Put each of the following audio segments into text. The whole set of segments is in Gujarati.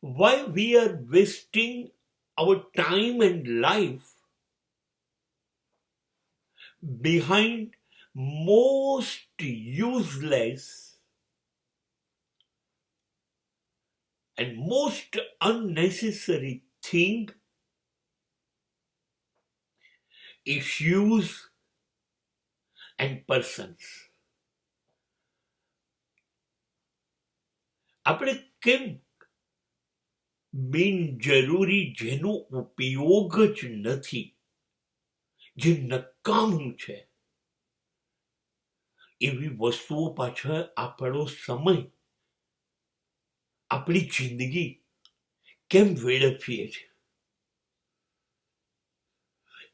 why we are wasting our time and life behind most useless and most unnecessary thing, issues and persons. આપણે કેમ બિનજરૂરી જેનો ઉપયોગ જ નથી, જે નકામું છે, એવી વસ્તુઓ પાછળ આપણો સમય, આપણી જિંદગી કેમ વેડફીએ છે?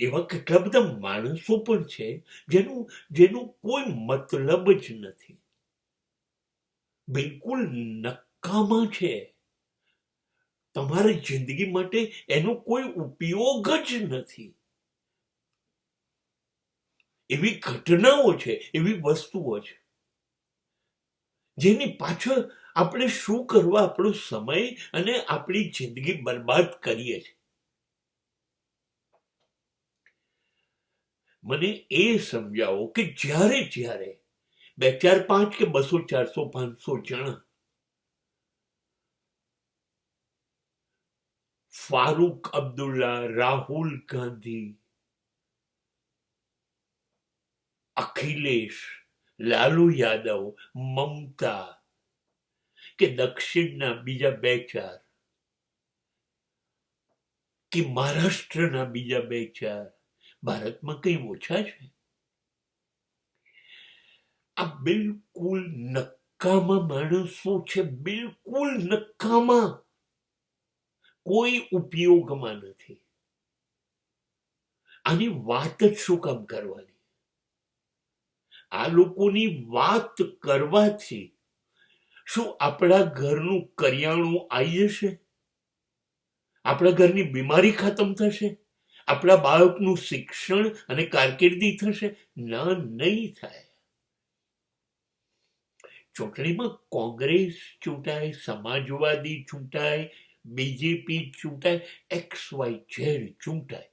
એવા કેટલા બધા માણસો પણ છે જેનો કોઈ મતલબ જ નથી, બિલકુલ નકામા છે. તમારી જિંદગી માટે એનો કોઈ ઉપયોગ જ નથી. એવી ઘટનાઓ છે, એવી વસ્તુઓ છે જેની પાછળ આપણે શું કરવા આપણો સમય અને આપણી જિંદગી બરબાદ કરીએ છીએ. મને એ સમજાવો કે જ્યારે 2, 4, 5 કે 200, 400, 500 જણા ફારૂક અબ્દુલ્લા, રાહુલ ગાંધી, અખિલેશ, લાલુ યાદવ, મમતા કે દક્ષિણના બીજા 2-4 કે મહારાષ્ટ્રના બીજા 2-4, ભારતમાં કઈ ઓછા છે? આ બિલકુલ નકામા માણસો છે, બિલકુલ નકામા, કોઈ ઉપયોગમાં નથી. આની વાત જ શું કામ કરવાની? આ લોકોની વાત કરવાથી શું આપણા ઘરનું કરિયાણું આવી જશે? આપણા ઘરની બીમારી ખતમ થશે? આપણા બાળકનું શિક્ષણ અને કારકિર્દી થશે? ના, નહીં થાય. ચૂંટણીમાં કોંગ્રેસ ચૂંટાય, સમાજવાદી ચૂંટાય, બીજેપી ચૂંટાય, XYZ ચૂંટાય,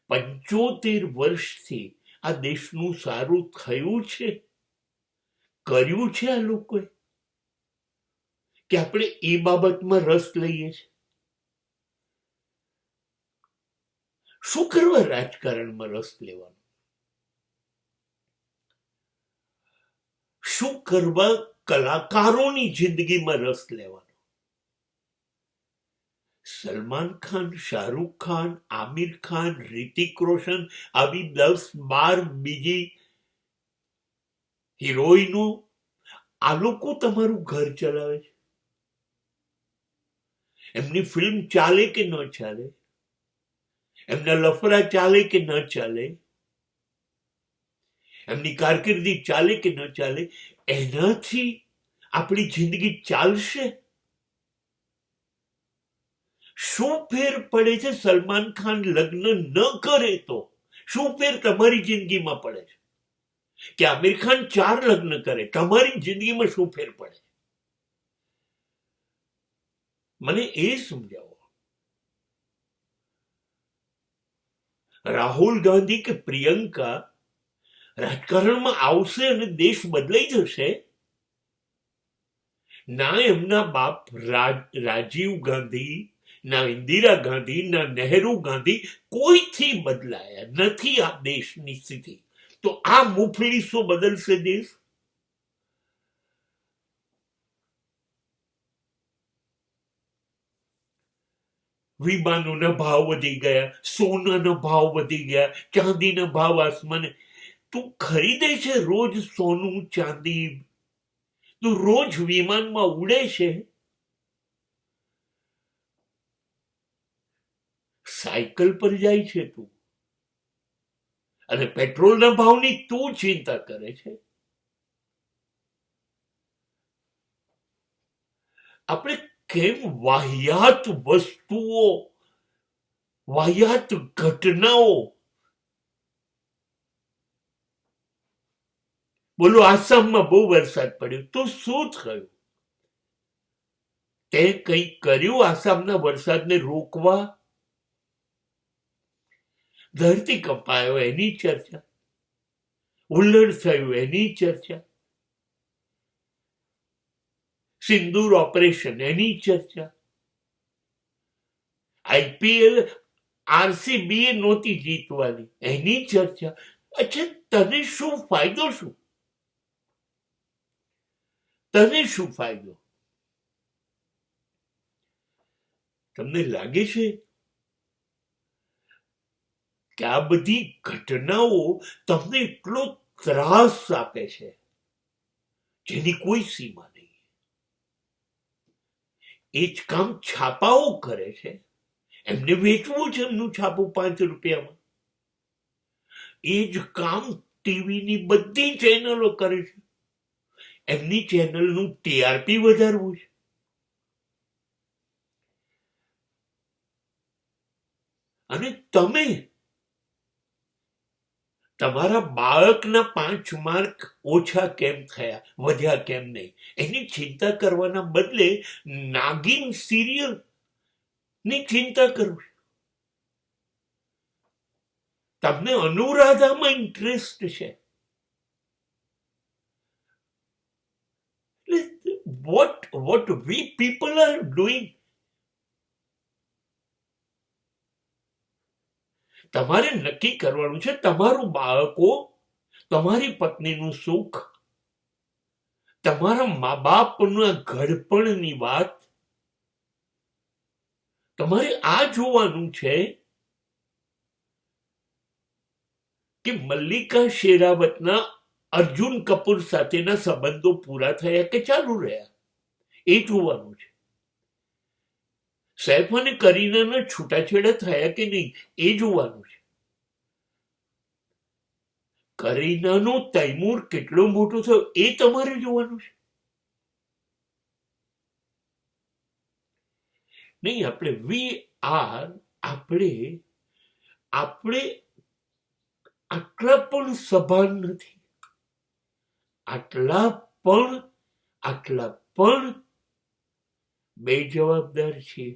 75 વર્ષથી આ દેશનું સારું થયું છે, કર્યું છે આ લોકોએ, કે આપણે એ બાબતમાં રસ લઈએ છીએ? શું કરવા રાજકારણમાં રસ લેવાનો? શું કરવા કલાકારોની જિંદગીમાં રસ લેવાનો? સલમાન ખાન, શાહરૂખ ખાન, આમિર ખાન, રિતિક રોશન, આવી 10-12 બીજી હિરોઈનો, આ લોકો તમારું ઘર ચલાવે છે. એમની ફિલ્મ ચાલે કે ન ચાલે, એમના લફડા ચાલે કે ન ચાલે, એમની કારકિર્દી ચાલે કે ન ચાલે, એનાથી આપણી જિંદગી ચાલશે? શું ફેર પડે છે? સલમાન ખાન લગ્ન ન કરે તો શું ફેર તમારી જિંદગીમાં પડે છે? કે આમિર ખાન 4 લગ્ન કરે, તમારી જિંદગીમાં શું ફેર પડે? મને એ સમજાવો. રાહુલ ગાંધી કે પ્રિયંકા રાજકારણમાં આવશે અને દેશ બદલાઈ જશે? ના એમના બાપ રાજીવ ગાંધી, ના ઇન્દિરા ગાંધી, ના નહેરુ ગાંધી કોઈથી બદલાયા નથી આ દેશની સ્થિતિ. તો આ મુફલીસો બદલશે દેશ? વિમાનોના ભાવ વધી ગયા, સોનાના ભાવ વધી ગયા, ચાંદીના ભાવ આસમાને. તું ખરીદે છે રોજ સોનું ચાંદી, તું રોજ વિમાનમાં ઉડે છે, સાયકલ પર જાય છે તું, અને પેટ્રોલના ભાવની તું ચિંતા કરે છે. આપણે કેમ વાહિયાત વસ્તુઓ, વાહિયાત ઘટનાઓ, બોલો આસામમાં બહુ વરસાદ પડ્યો તો શું થયું? તે કંઈક કર્યું આસામના વરસાદને રોકવા? ધરતી કંપાયો એની ચર્ચા, હુલ્લડ થયું એની ચર્ચા, સિંદૂર ઓપરેશન એની ચર્ચા, આઈપીએલ આરસીબી નહોતી જીતવાની એની ચર્ચા. અચ્છા, તને શું ફાયદો? શું તને શું ફાયદો? તમને લાગે છે કે આ બધી ઘટનાઓ તમને એટલો ત્રાસ આપે છે જેની કોઈ સીમા નહીં? એ જ કામ છાપાઓ કરે છે, એમને વેચવું છે એમનું છાપું 5 રૂપિયામાં. એ જ કામ ટીવીની બધી ચેનલો કરે છે, એમની ચેનલનું ટીઆરપી વધારવું છે. અને તમે તમારા બાળકના 5 માર્ક ઓછા કેમ થયા, વધ્યા કેમ નહીં, એની ચિંતા કરવાના બદલે નાગિન સિરિયલ ની ચિંતા કરો. તમને અનુરાધામાં ઇન્ટરેસ્ટ છે. what we people are doing. તમારે નક્કી કરવાનું છે તમારું બાળકો, તમારી પત્નીનું સુખ, તમારા મા બાપના ઘડપણની વાત. તમારે આ જોવાનું છે કે મલ્લિકા શેરાવતના અર્જુન કપૂર સાથેના સંબંધો પૂરા થયા કે ચાલુ રહ્યા, એ જોવાનું છે. સૈફ અને કરીનાના છૂટાછેડા થયા કે નહીં, એ જોવાનું છે. કરીનાનો તૈમૂર કેટલો મોટો થયો, એ તમારે જોવાનું છે. નહીં, આપણે આટલા પણ સભાન નથી, આટલા પણ બે જવાબદાર છીએ.